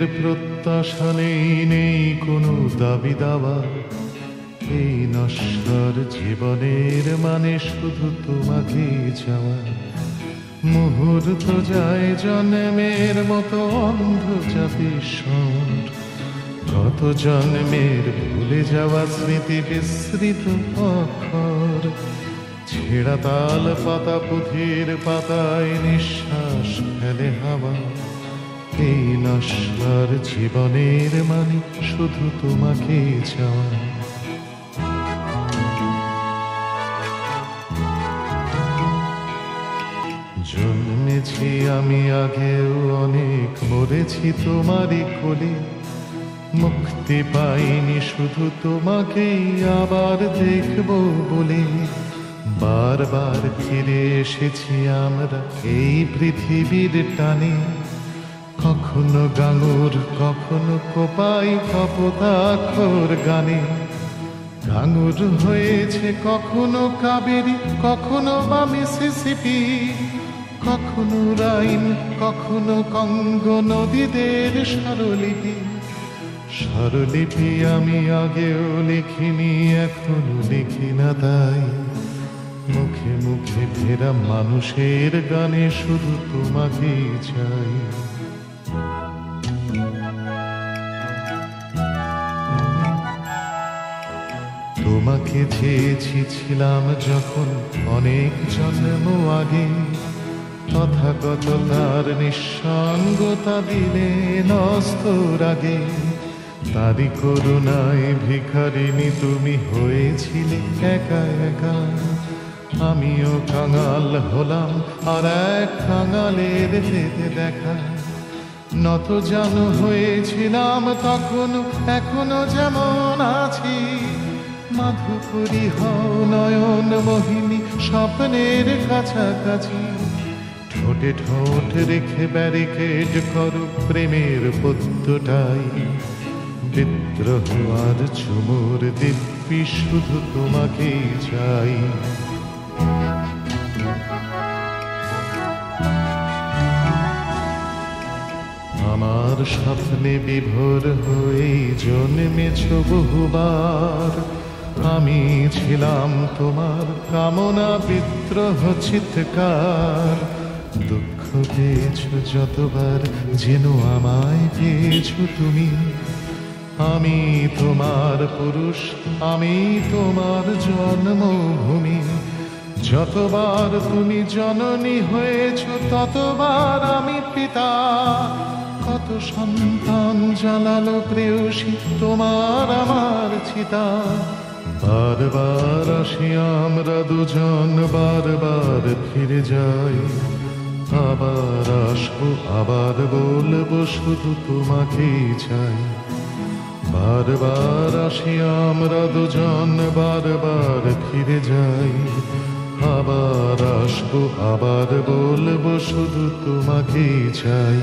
প্রত্যাশা নেই, নেই কোনো দাবি দাওয়া। এই নশ্বর জীবনের মানে শুধু তোমাকে চাওয়া। মুহূর্ত যায় জন্মের মতো অন্ধ জাতিস্বর, কত জন্মের ভুলে যাওয়া স্মৃতি বিস্মৃত অক্ষর। ছেঁড়া তাল পাতা পুঁথির পাতায় নিঃশ্বাস ফেলে হাওয়া। এই নশ্বর জীবনের মানে শুধু তোমাকে চাওয়া। জন্মেছি আমি আগেও অনেক, মরেছি তোমারই কোলে। মুক্তি পাইনি শুধু তোমাকেই আবার দেখব বলে। বারবার ফিরে এসেছি আমরা এই পৃথিবীর টানে। কখনো গাঙুর কখনো কোপাই কপোতাক্ষর গানে। গাঙুর হয়েছে কখনো কাবেরী, কখনো বা মিসিসিপি, কখনো রাইন কখনো কঙ্গো নদীদের স্বরলিপি। স্বরলিপি আমি আগেও লিখিনি, এখনো লিখি না তাই। মুখে মুখে ফেরা মানুষের গানে শুধু তোমাকেই চাই। তোমাকে চেয়েছি ছিলাম যখন অনেক জন্ম আগে। তথাগততার নিঃসঙ্গতা দিলে নস্তর আগে। তারি করুণায় ভিখারিণী তুমি হয়েছিলে একা একা। আমিও কাঙাল হলাম আর এক কাঙালের যেতে দেখা। নত জানু হয়েছিলাম তখনো, এখনো যেমন আছি। মাধুকরী হও নয়ন মোহিনী স্বপ্নের কাছাকাছি। ঠোঁটে ঠোঁট রেখে ব্যারিকেড করো প্রেমের পদ্মটাই। বিদ্রোহ আর চুমুর দিব্যি শুধু তোমাকেই চাই। আমার স্বপ্নে বিভোর হয়ে জন্মেছ বহুবার। আমি ছিলাম তোমার কামনা বিদ্রোহ চিৎকার। দুঃখ পেয়েছ যতবার যেন আমায় পেয়েছ তুমি। আমি তোমার পুরুষ, আমি তোমার জন্মভূমি। যতবার তুমি জননী হয়েছ ততবার আমি পিতা। কত সন্তান জ্বালালো প্রেয়সী তোমার আমার চিতা। বারবার আসি আমরা দুজন, বারবার ফিরে যাই। আবার আসবো আবার বলবো শুধু তোমাকেই চাই। বারবার আসি আমরা দুজন, বারবার ফিরে যাই। আবার আসবো আবার বলবো শুধু তোমাকেই চাই।